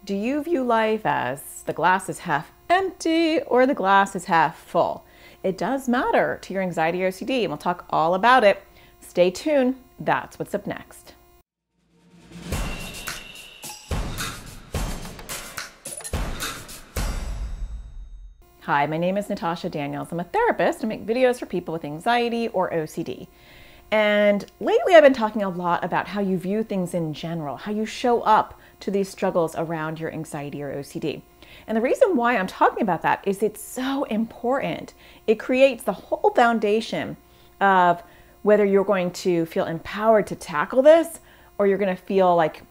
Do you view life as the glass is half empty or the glass is half full? It does matter to your anxiety or OCD, and we'll talk all about it. Stay tuned. That's what's up next. Hi, my name is Natasha Daniels. I'm a therapist. I make videos for people with anxiety or OCD. And lately I've been talking a lot about how you view things in general, how you show up to these struggles around your anxiety or OCD. And the reason why I'm talking about that is it's so important. It creates the whole foundation of whether you're going to feel empowered to tackle this or you're going to feel like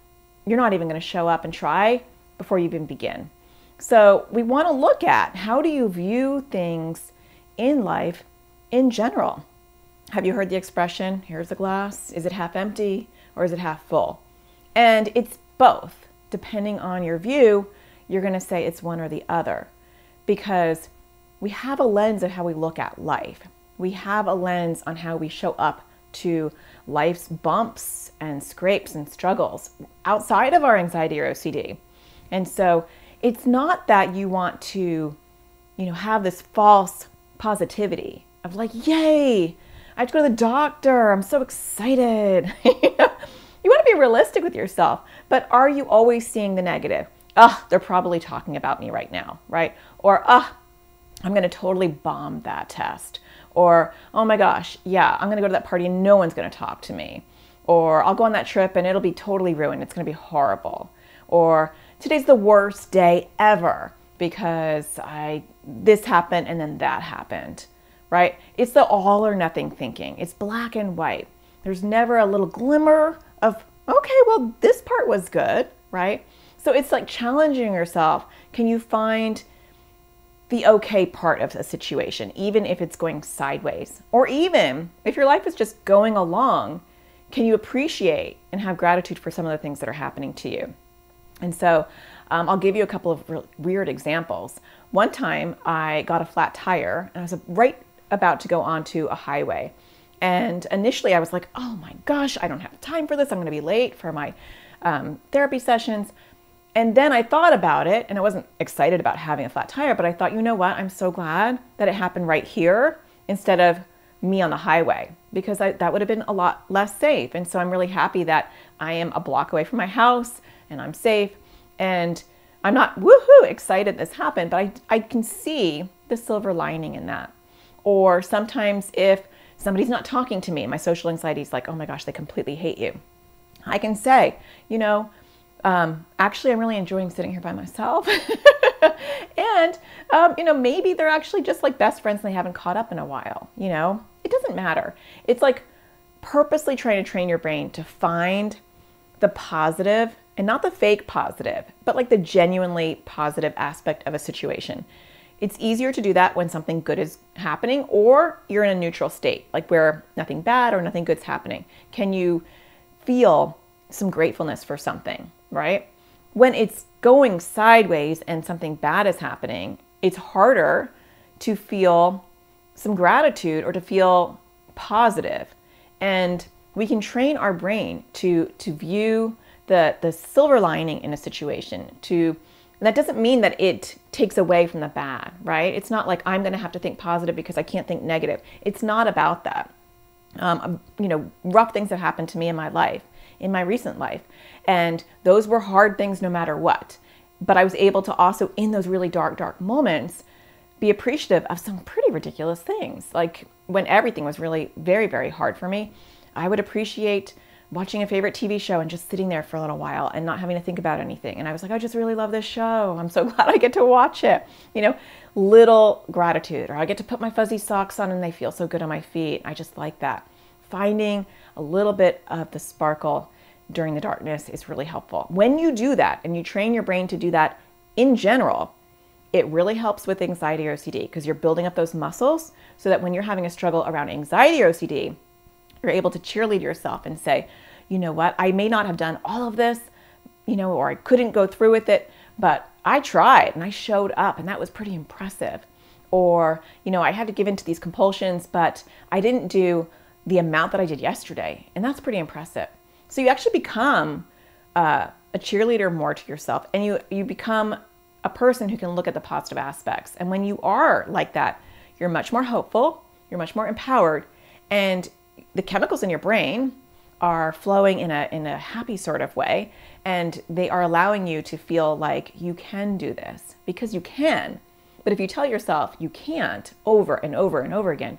you're not even going to show up and try before you even begin. So we want to look at how do you view things in life in general. Have you heard the expression, here's a glass, is it half empty or is it half full? And it's both. Depending on your view, you're going to say it's one or the other because we have a lens of how we look at life. We have a lens on how we show up to life's bumps and scrapes and struggles outside of our anxiety or OCD. And so it's not that you want to, have this false positivity of like, yay, I have to go to the doctor. I'm so excited. You want to be realistic with yourself, but are you always seeing the negative? They're probably talking about me right now, right? Or, I'm going to totally bomb that test. Or, oh my gosh, yeah, I'm going to go to that party and no one's going to talk to me. Or I'll go on that trip and it'll be totally ruined. It's going to be horrible. Or today's the worst day ever because this happened and then that happened. Right? It's the all or nothing thinking. It's black and white. There's never a little glimmer of, okay, well, this part was good, right? So it's like challenging yourself. Can you find the okay part of a situation, even if it's going sideways? Or even if your life is just going along, can you appreciate and have gratitude for some of the things that are happening to you? And so I'll give you a couple of weird examples. One time I got a flat tire and I was right about to go onto a highway. And initially I was like, oh my gosh, I don't have time for this. I'm going to be late for my therapy sessions. And then I thought about it and I wasn't excited about having a flat tire, but I thought, you know what? I'm so glad that it happened right here instead of me on the highway because that would have been a lot less safe. And so I'm really happy that I am a block away from my house and I'm safe. And I'm not woohoo excited this happened, but I can see the silver lining in that. Or sometimes if somebody's not talking to me, my social anxiety is like, oh my gosh, they completely hate you. I can say, actually, I'm really enjoying sitting here by myself. And, maybe they're actually just like best friends and they haven't caught up in a while. It doesn't matter. It's like purposely trying to train your brain to find the positive and not the fake positive, but like the genuinely positive aspect of a situation. It's easier to do that when something good is happening or you're in a neutral state, like where nothing bad or nothing good's happening. Can you feel some gratefulness for something, right? When it's going sideways and something bad is happening, it's harder to feel some gratitude or to feel positive. And we can train our brain to view the silver lining in a situation. That doesn't mean that it takes away from the bad, right? It's not like I'm going to have to think positive because I can't think negative. It's not about that. Rough things have happened to me in my life, in my recent life. And those were hard things no matter what. But I was able to also, in those really dark moments, be appreciative of some pretty ridiculous things. Like when everything was really very, very hard for me, I would appreciate watching a favorite TV show and just sitting there for a little while and not having to think about anything. And I was like, I just really love this show. I'm so glad I get to watch it. Little gratitude. Or I get to put my fuzzy socks on and they feel so good on my feet. I just like that. Finding a little bit of the sparkle during the darkness is really helpful. When you do that and you train your brain to do that in general, it really helps with anxiety or OCD because you're building up those muscles so that when you're having a struggle around anxiety or OCD, you're able to cheerlead yourself and say, you know what, I may not have done all of this, or I couldn't go through with it, but I tried and I showed up and that was pretty impressive. Or, I had to give in to these compulsions, but I didn't do the amount that I did yesterday. And that's pretty impressive. So you actually become a cheerleader more to yourself, and you become a person who can look at the positive aspects. And when you are like that, you're much more hopeful, you're much more empowered, and the chemicals in your brain are flowing in a happy sort of way, and they are allowing you to feel like you can do this, because you can. But if you tell yourself you can't over and over and over again,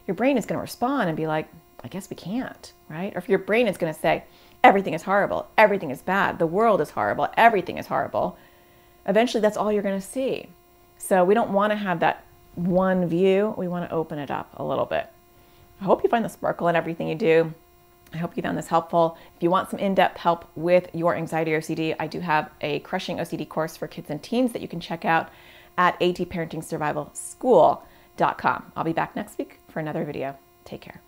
your brain is going to respond and be like, I guess we can't, right? Or if your brain is going to say, everything is horrible, everything is bad, the world is horrible, everything is horrible, eventually that's all you're going to see. So we don't want to have that one view. We want to open it up a little bit. I hope you find the sparkle in everything you do. I hope you found this helpful. If you want some in-depth help with your anxiety or OCD, I do have a Crushing OCD course for kids and teens that you can check out at atparentingsurvivalschool.com. I'll be back next week for another video. Take care.